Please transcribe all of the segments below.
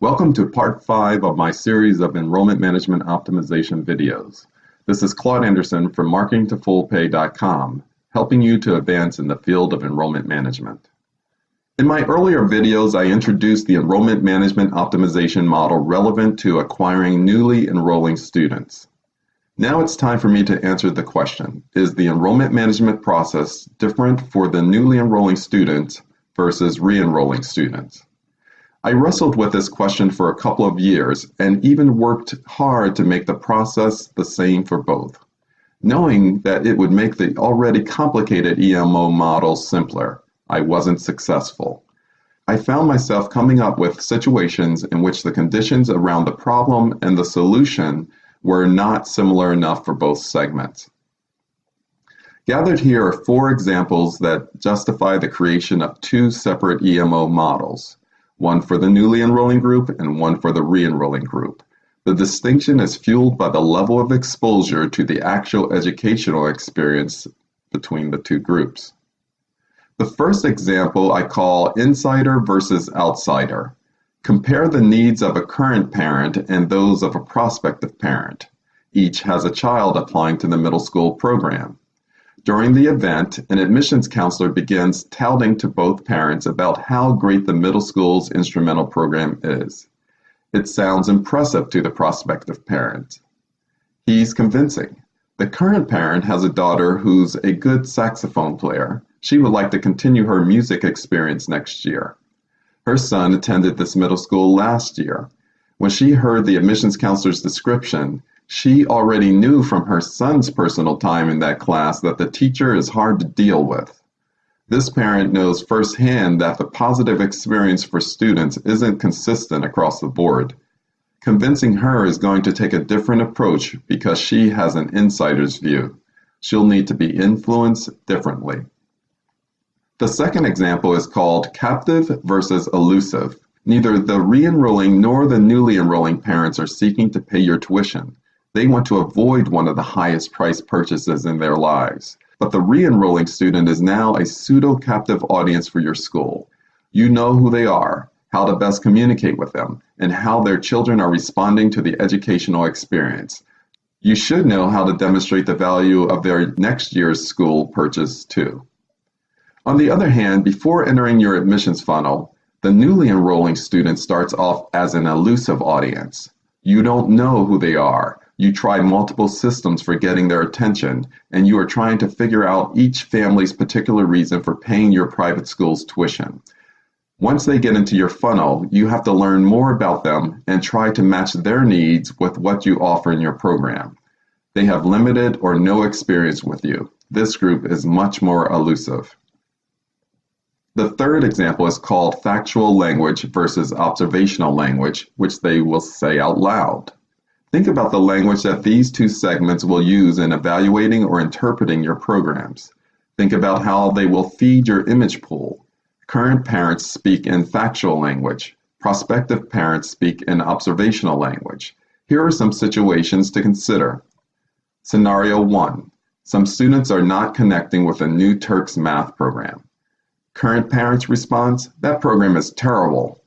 Welcome to part 5 of my series of Enrollment Management Optimization videos. This is Claude Anderson from marketingtofullpay.com, helping you to advance in the field of enrollment management. In my earlier videos, I introduced the Enrollment Management Optimization model relevant to acquiring newly enrolling students. Now it's time for me to answer the question, is the enrollment management process different for the newly enrolling students versus re-enrolling students? I wrestled with this question for a couple of years and even worked hard to make the process the same for both, knowing that it would make the already complicated EMO model simpler. I wasn't successful. I found myself coming up with situations in which the conditions around the problem and the solution were not similar enough for both segments. Gathered here are 4 examples that justify the creation of 2 separate EMO models. One for the newly enrolling group and one for the re-enrolling group. The distinction is fueled by the level of exposure to the actual educational experience between the 2 groups. The first example I call insider versus outsider. Compare the needs of a current parent and those of a prospective parent. Each has a child applying to the middle school program. During the event, an admissions counselor begins touting to both parents about how great the middle school's instrumental program is. It sounds impressive to the prospective parent. He's convincing. The current parent has a daughter who's a good saxophone player. She would like to continue her music experience next year. Her son attended this middle school last year. When she heard the admissions counselor's description, she already knew from her son's personal time in that class that the teacher is hard to deal with. This parent knows firsthand that the positive experience for students isn't consistent across the board. Convincing her is going to take a different approach because she has an insider's view. She'll need to be influenced differently. The second example is called captive versus elusive. Neither the re-enrolling nor the newly enrolling parents are seeking to pay your tuition. They want to avoid one of the highest priced purchases in their lives. But the re-enrolling student is now a pseudo-captive audience for your school. You know who they are, how to best communicate with them, and how their children are responding to the educational experience. You should know how to demonstrate the value of their next year's school purchase too. On the other hand, before entering your admissions funnel, the newly enrolling student starts off as an elusive audience. You don't know who they are. You try multiple systems for getting their attention, and you are trying to figure out each family's particular reason for paying your private school's tuition. Once they get into your funnel, you have to learn more about them and try to match their needs with what you offer in your program. They have limited or no experience with you. This group is much more elusive. The third example is called factual language versus observational language, which they will say out loud. Think about the language that these 2 segments will use in evaluating or interpreting your programs. Think about how they will feed your image pool. Current parents speak in factual language. Prospective parents speak in observational language. Here are some situations to consider. Scenario 1. Some students are not connecting with a new Turks math program. Current parents' response, that program is terrible.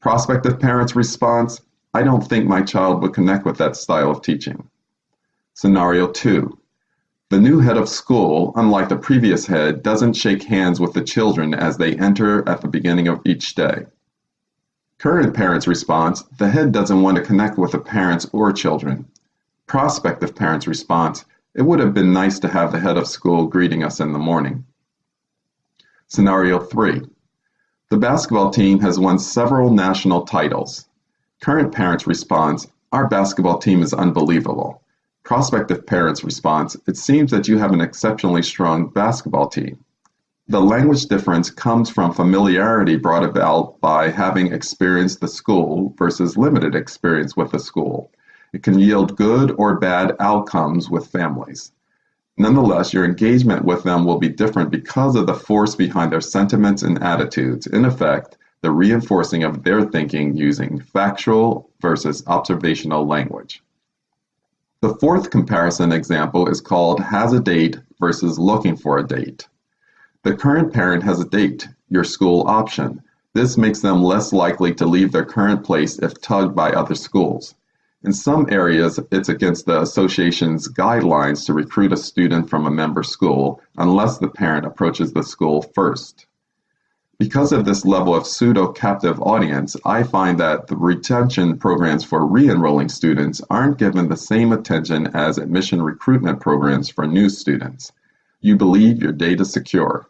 Prospective parents' response, I don't think my child would connect with that style of teaching. Scenario 2. The new head of school, unlike the previous head, doesn't shake hands with the children as they enter at the beginning of each day. Current parents' response, the head doesn't want to connect with the parents or children. Prospective parents' response, it would have been nice to have the head of school greeting us in the morning. Scenario 3. The basketball team has won several national titles. Current parents' response, our basketball team is unbelievable. Prospective parents' response, it seems that you have an exceptionally strong basketball team. The language difference comes from familiarity brought about by having experienced the school versus limited experience with the school. It can yield good or bad outcomes with families. Nonetheless, your engagement with them will be different because of the force behind their sentiments and attitudes. In effect, the reinforcing of their thinking using factual versus observational language. The fourth comparison example is called has a date versus looking for a date. The current parent has a date, your school option. This makes them less likely to leave their current place if tugged by other schools. In some areas, it's against the association's guidelines to recruit a student from a member school unless the parent approaches the school first. Because of this level of pseudo-captive audience, I find that the retention programs for re-enrolling students aren't given the same attention as admission recruitment programs for new students. You believe your data secure.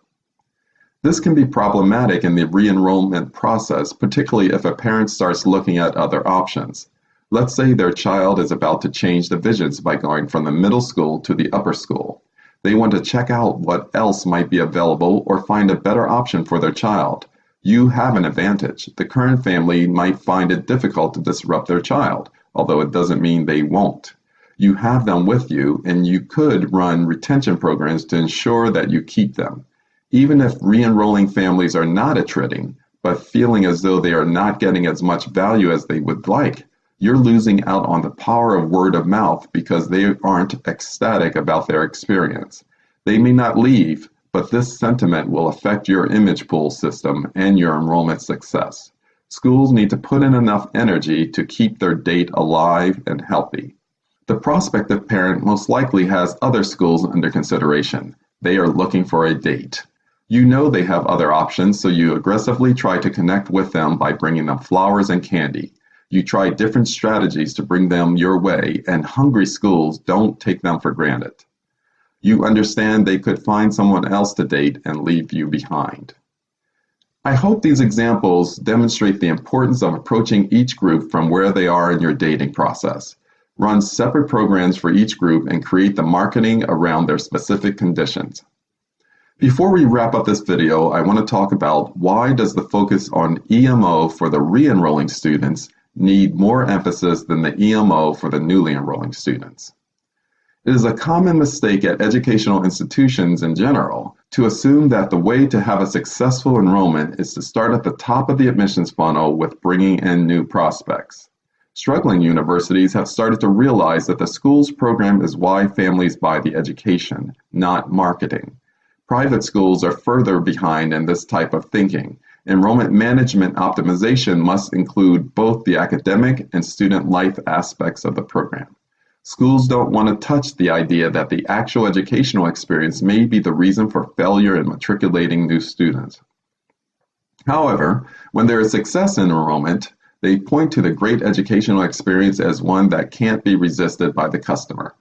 This can be problematic in the re-enrollment process, particularly if a parent starts looking at other options. Let's say their child is about to change divisions by going from the middle school to the upper school. They want to check out what else might be available or find a better option for their child. You have an advantage. The current family might find it difficult to disrupt their child, although it doesn't mean they won't. You have them with you, and you could run retention programs to ensure that you keep them. Even if re-enrolling families are not attriting, but feeling as though they are not getting as much value as they would like, you're losing out on the power of word of mouth because they aren't ecstatic about their experience. They may not leave, but this sentiment will affect your image pool system and your enrollment success. Schools need to put in enough energy to keep their date alive and healthy. The prospective parent most likely has other schools under consideration. They are looking for a date. You know they have other options, so you aggressively try to connect with them by bringing them flowers and candy. You try different strategies to bring them your way, and hungry schools don't take them for granted. You understand they could find someone else to date and leave you behind. I hope these examples demonstrate the importance of approaching each group from where they are in your dating process. Run separate programs for each group and create the marketing around their specific conditions. Before we wrap up this video, I want to talk about why does the focus on EMO for the re-enrolling students need more emphasis than the EMO for the newly enrolling students. It is a common mistake at educational institutions in general to assume that the way to have a successful enrollment is to start at the top of the admissions funnel with bringing in new prospects. Struggling universities have started to realize that the school's program is why families buy the education, not marketing. Private schools are further behind in this type of thinking. Enrollment management optimization must include both the academic and student life aspects of the program. Schools don't want to touch the idea that the actual educational experience may be the reason for failure in matriculating new students. However, when there is success in enrollment, they point to the great educational experience as one that can't be resisted by the customer.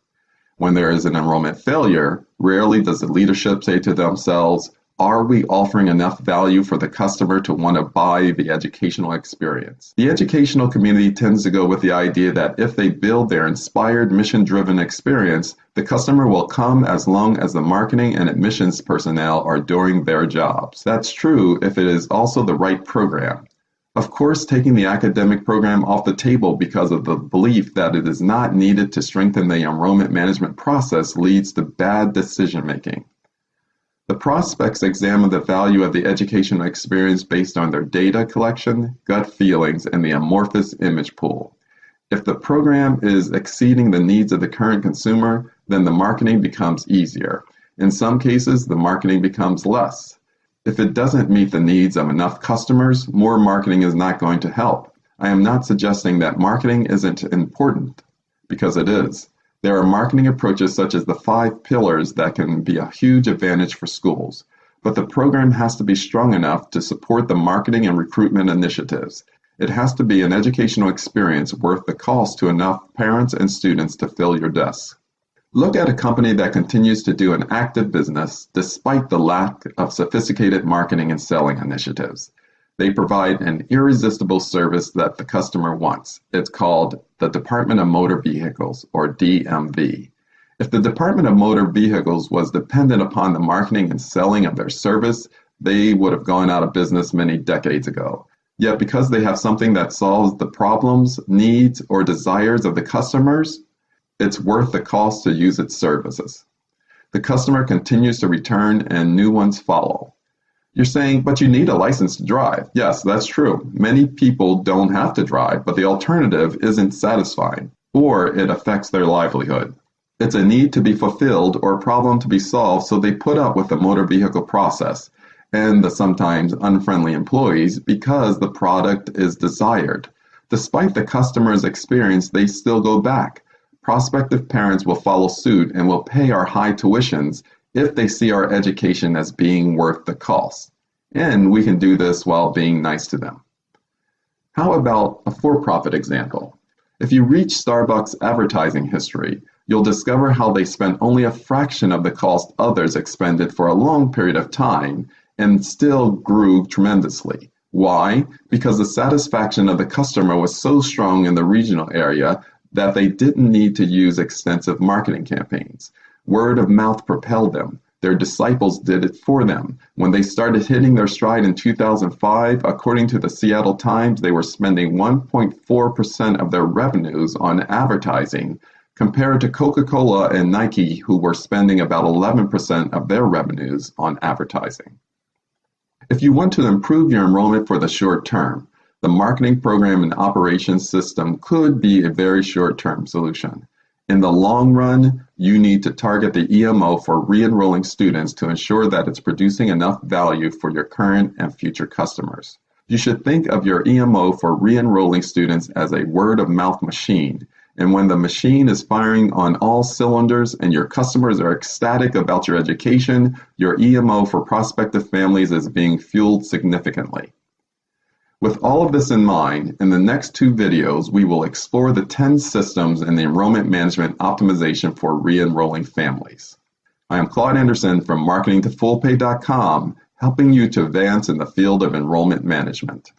When there is an enrollment failure, rarely does the leadership say to themselves, are we offering enough value for the customer to want to buy the educational experience? The educational community tends to go with the idea that if they build their inspired, mission-driven experience, the customer will come as long as the marketing and admissions personnel are doing their jobs. That's true if it is also the right program. Of course, taking the academic program off the table because of the belief that it is not needed to strengthen the enrollment management process leads to bad decision-making. The prospects examine the value of the educational experience based on their data collection, gut feelings, and the amorphous image pool. If the program is exceeding the needs of the current consumer, then the marketing becomes easier. In some cases, the marketing becomes less. If it doesn't meet the needs of enough customers, more marketing is not going to help. I am not suggesting that marketing isn't important, because it is. There are marketing approaches such as the 5 pillars that can be a huge advantage for schools, but the program has to be strong enough to support the marketing and recruitment initiatives. It has to be an educational experience worth the cost to enough parents and students to fill your desks. Look at a company that continues to do an active business despite the lack of sophisticated marketing and selling initiatives. They provide an irresistible service that the customer wants. It's called the Department of Motor Vehicles, or DMV. If the Department of Motor Vehicles was dependent upon the marketing and selling of their service, they would have gone out of business many decades ago. Yet because they have something that solves the problems, needs, or desires of the customers, it's worth the cost to use its services. The customer continues to return and new ones follow. You're saying, but you need a license to drive. Yes, that's true. Many people don't have to drive, but the alternative isn't satisfying, or it affects their livelihood. It's a need to be fulfilled or a problem to be solved, so they put up with the motor vehicle process. and the sometimes unfriendly employees because the product is desired. Despite the customer's experience, they still go back. Prospective parents will follow suit and will pay our high tuitions if they see our education as being worth the cost. And we can do this while being nice to them. How about a for-profit example? If you reach Starbucks' advertising history, you'll discover how they spent only a fraction of the cost others expended for a long period of time and still grew tremendously. Why? Because the satisfaction of the customer was so strong in the regional area that they didn't need to use extensive marketing campaigns. Word of mouth propelled them. Their disciples did it for them. When they started hitting their stride in 2005, according to the Seattle Times, they were spending 1.4% of their revenues on advertising, compared to Coca-Cola and Nike, who were spending about 11% of their revenues on advertising. If you want to improve your enrollment for the short term, the marketing program and operations system could be a very short-term solution. In the long run, you need to target the EMO for re-enrolling students to ensure that it's producing enough value for your current and future customers. You should think of your EMO for re-enrolling students as a word-of-mouth machine. And when the machine is firing on all cylinders and your customers are ecstatic about your education, your EMO for prospective families is being fueled significantly. With all of this in mind, in the next 2 videos, we will explore the 10 systems in the Enrollment Management Optimization for re-enrolling families. I am Claude Anderson from marketingtofullpay.com, helping you to advance in the field of enrollment management.